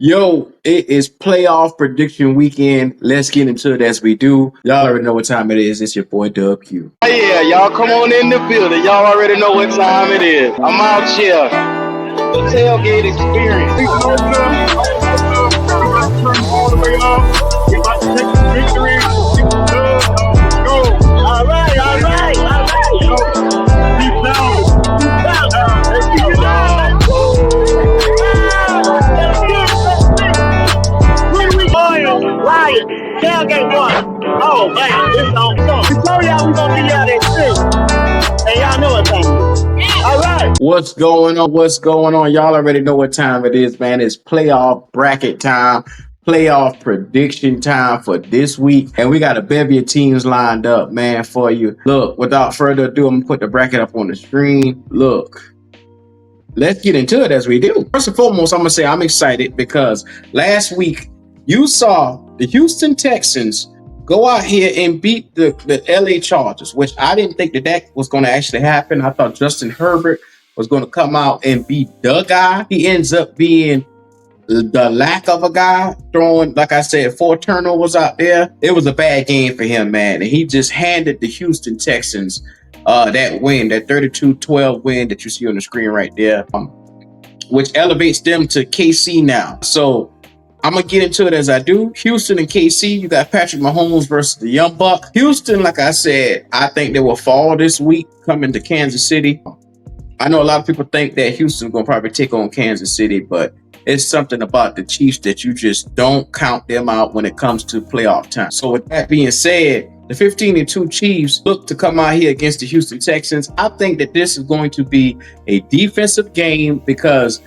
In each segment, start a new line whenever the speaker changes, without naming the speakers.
Yo, it is playoff prediction weekend. Let's get into it as we do. Y'all already know what time it is. It's your boy Dub Q.
Oh, yeah, y'all come on in the building. Y'all already know what time it is. I'm out here. The tailgate experience.
All the way up. We about to take the victory. Go. All right. Deep down. Let's keep it down. Where do we go? Lion. Tailgate one. Oh, man. This on fun. We told y'all we gonna be out at 6. And y'all know what's happening. All right.
What's going on? What's going on? Y'all already know what time it is, man. It's playoff bracket time, playoff prediction time for this week. And we got a bevy of teams lined up, man, for you. Look, without further ado, I'm going to put the bracket up on the screen. Look, let's get into it as we do. First and foremost, I'm going to say I'm excited because last week you saw the Houston Texans go out here and beat the LA Chargers, which I didn't think that was going to actually happen. I thought Justin Herbert was going to come out and be the guy. He ends up being the lack of a guy, throwing, like I said, 4 turnovers out there. It was a bad game for him, man. And he just handed the Houston Texans that win, that 32-12 win that you see on the screen right there, which elevates them to KC now. So I'm going to get into it as I do. Houston and KC, you got Patrick Mahomes versus the Young Buck. Houston, like I said, I think they will fall this week coming to Kansas City. I know a lot of people think that Houston's going to probably take on Kansas City, but it's something about the Chiefs that you just don't count them out when it comes to playoff time. So with that being said, the 15-2 Chiefs look to come out here against the Houston Texans. I think that this is going to be a defensive game because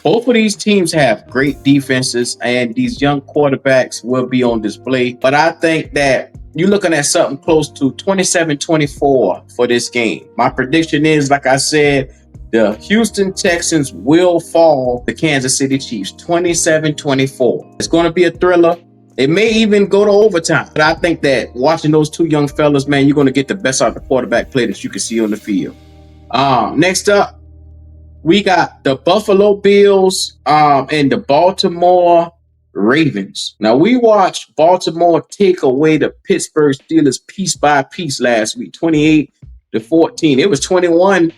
both of these teams have great defenses and these young quarterbacks will be on display. But I think that you're looking at something close to 27-24 for this game. My prediction is, like I said, the Houston Texans will fall the Kansas City Chiefs 27-24. It's going to be a thriller. It may even go to overtime. But I think that watching those two young fellas, man, you're going to get the best out of the quarterback play that you can see on the field. Next up, we got the Buffalo Bills and the Baltimore Ravens. Now, we watched Baltimore take away the Pittsburgh Steelers piece by piece last week, 28-14. It was 21-0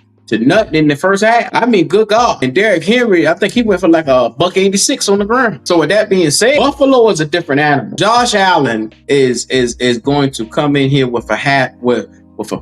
in the first half. I mean, good God. And Derrick Henry, I think he went for like a $186 on the ground. So with that being said, Buffalo is a different animal. Josh Allen is going to come in here with a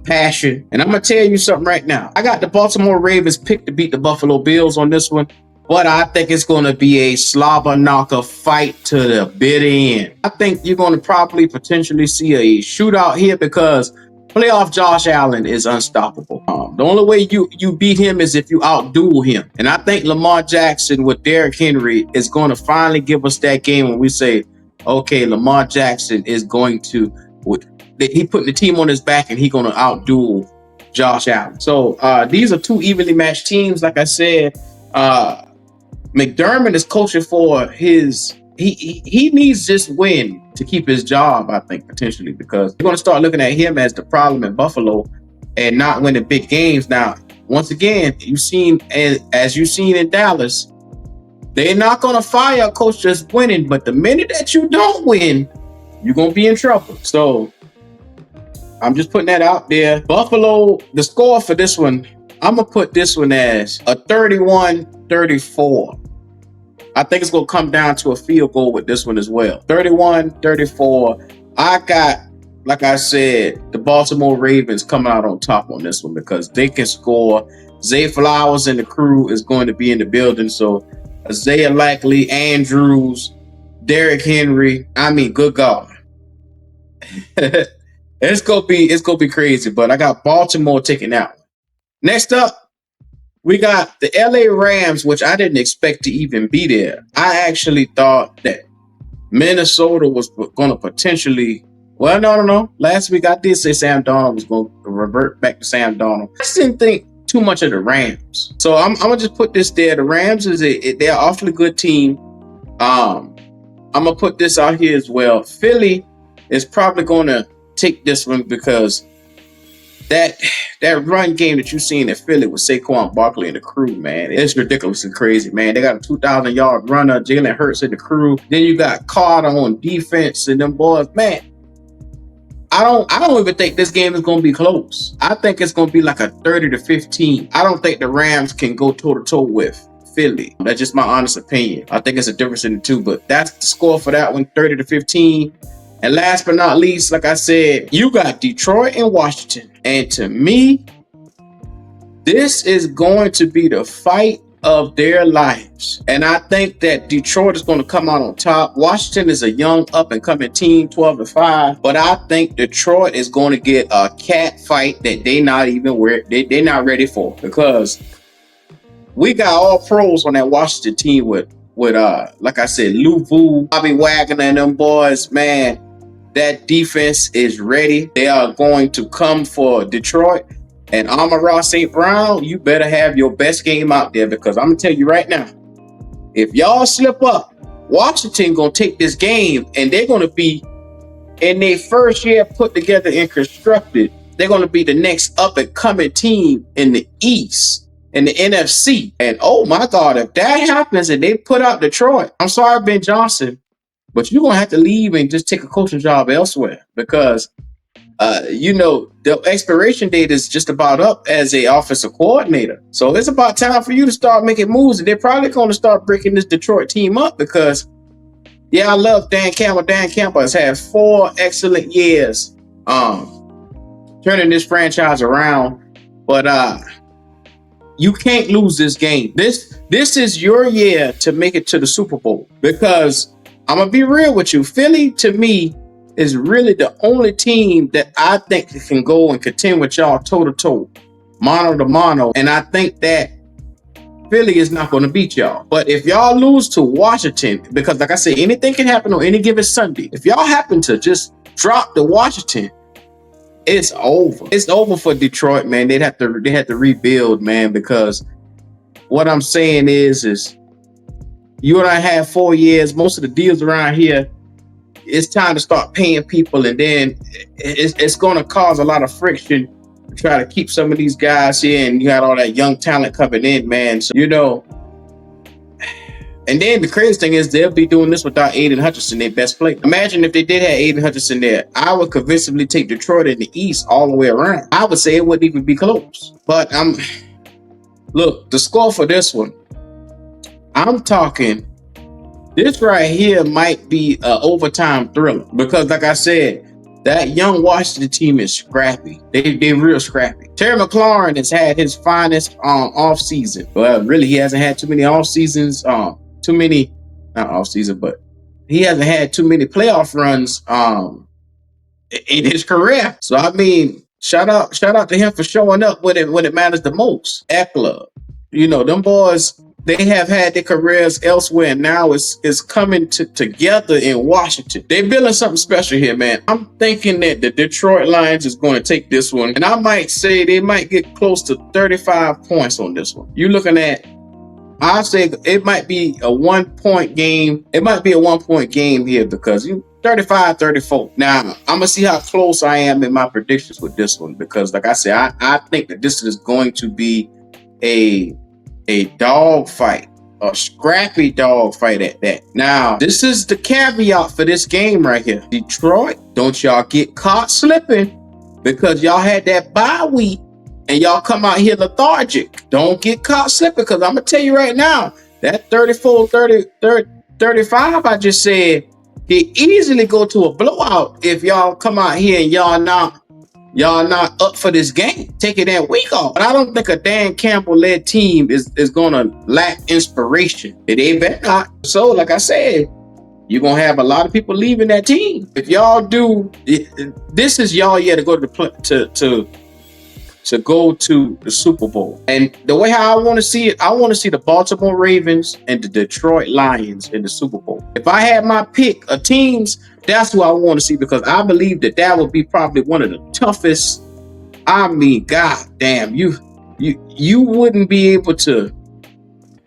passion. And I'm going to tell you something right now. I got the Baltimore Ravens picked to beat the Buffalo Bills on this one, but I think it's going to be a slobber knocker fight to the bitter end. I think you're going to probably potentially see a shootout here because playoff Josh Allen is unstoppable. The only way you beat him is if you outduel him. And I think Lamar Jackson with Derrick Henry is going to finally give us that game when we say, okay, Lamar Jackson is going to... He putting the team on his back and he's going to outduel Josh Allen. So these are two evenly matched teams. Like I said, McDermott is coaching for his... He needs this win to keep his job, I think, potentially, because we're going to start looking at him as the problem in Buffalo and not winning big games. Now, once again, as you've seen in Dallas, they're not going to fire a coach that's winning, but the minute that you don't win, you're going to be in trouble. So I'm just putting that out there. Buffalo, the score for this one, I'm going to put this one as a 31-34. I think it's going to come down to a field goal with this one as well. 31-34. I got, like I said, the Baltimore Ravens coming out on top on this one because they can score. Zay Flowers and the crew is going to be in the building. So Isaiah Likely, Andrews, Derrick Henry. I mean, good God. It's gonna be crazy, but I got Baltimore taking that one. Next up, we got the LA Rams, which I didn't expect to even be there. I actually thought that Minnesota was going to potentially... Well, no. Last week I did say Sam Darnold was going to revert back to Sam Darnold. I just didn't think too much of the Rams. So I'm going to just put this there. The Rams, they're an awfully good team. I'm going to put this out here as well. Philly is probably going to take this one because that run game that you seen in Philly with Saquon Barkley and the crew, man, it's ridiculous and crazy, man. They got a 2,000-yard runner, Jalen Hurts and the crew. Then you got Carter on defense and them boys, man. I don't even think this game is going to be close. I think it's going to be like a 30-15. I don't think the Rams can go toe-to-toe with Philly. That's just my honest opinion. I think it's a difference in the two, but that's the score for that one, 30-15. And last but not least, like I said, you got Detroit and Washington. And to me, this is going to be the fight of their lives. And I think that Detroit is going to come out on top. Washington is a young up-and-coming team, 12-5. But I think Detroit is going to get a cat fight that they're not ready for. Because we got all pros on that Washington team with like I said, Lou Vu, Bobby Wagner, and them boys, man. That defense is ready. They are going to come for Detroit. And Amon-Ra St. Brown, you better have your best game out there, because I'm going to tell you right now, if y'all slip up, Washington going to take this game, and they're going to be, in their first year put together and constructed, they're going to be the next up-and-coming team in the East, in the NFC. And oh my God, if that happens and they put out Detroit, I'm sorry, Ben Johnson, but you're going to have to leave and just take a coaching job elsewhere, because the expiration date is just about up as a offensive coordinator. So it's about time for you to start making moves. And they're probably going to start breaking this Detroit team up, because, yeah, I love Dan Campbell. Dan Campbell has had 4 excellent years turning this franchise around. But you can't lose this game. This is your year to make it to the Super Bowl, because I'm going to be real with you. Philly, to me, is really the only team that I think can go and contend with y'all toe-to-toe, mano-to-mano. And I think that Philly is not going to beat y'all. But if y'all lose to Washington, because like I said, anything can happen on any given Sunday. If y'all happen to just drop to Washington, it's over. It's over for Detroit, man. They have to rebuild, man, because what I'm saying is you and I have 4 years. Most of the deals around here, it's time to start paying people, and then it's going to cause a lot of friction to try to keep some of these guys here, and you got all that young talent coming in, man. So, and then the crazy thing is they'll be doing this without Aiden Hutchinson, their best player. Imagine if they did have Aiden Hutchinson there. I would convincingly take Detroit in the East all the way around. I would say it wouldn't even be close. But look, the score for this one, I'm talking, this right here might be an overtime thriller, because like I said, that young Washington team is scrappy. They real scrappy. Terry McLaurin has had his finest off season. Well, really, he hasn't had too many off seasons. Not off season, but he hasn't had too many playoff runs in his career. So I mean, shout out to him for showing up when it matters the most. Eckler, them boys, they have had their careers elsewhere, and now it's coming together in Washington. They're building something special here, man. I'm thinking that the Detroit Lions is going to take this one, and I might say they might get close to 35 points on this one. You're looking at, I'll say it might be a 1-point game. It might be a 1-point game here, because 35-34. Now, I'm going to see how close I am in my predictions with this one, because like I said, I think that this is going to be a dog fight, a scrappy dog fight at that. Now, this is the caveat for this game right here. Detroit, don't y'all get caught slipping, because y'all had that bye week and y'all come out here lethargic. Don't get caught slipping, because I'm going to tell you right now, that 34-35 I just said, it easily go to a blowout if y'all come out here and y'all not up for this game, taking that week off. But I don't think a Dan Campbell-led team is going to lack inspiration. They better not. So, like I said, you're going to have a lot of people leaving that team. If y'all do, this is y'all year to go to go to the Super Bowl. And the way how I want to see it, I want to see the Baltimore Ravens and the Detroit Lions in the Super Bowl. If I had my pick of teams, that's who I want to see, because I believe that would be probably one of the toughest. I mean, god damn, you wouldn't be able to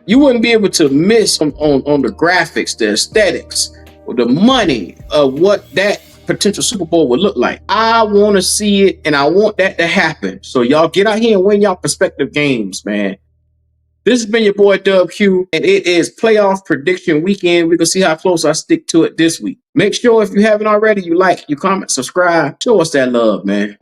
miss on the graphics, the aesthetics, or the money of what that potential Super Bowl would look like. I want to see it, and I want that to happen. So y'all get out here and win y'all prospective games, man. This has been your boy Dub Q, and it is playoff prediction weekend. We're going to see how close I stick to it this week. Make sure if you haven't already, you like, you comment, subscribe. Show us that love, man.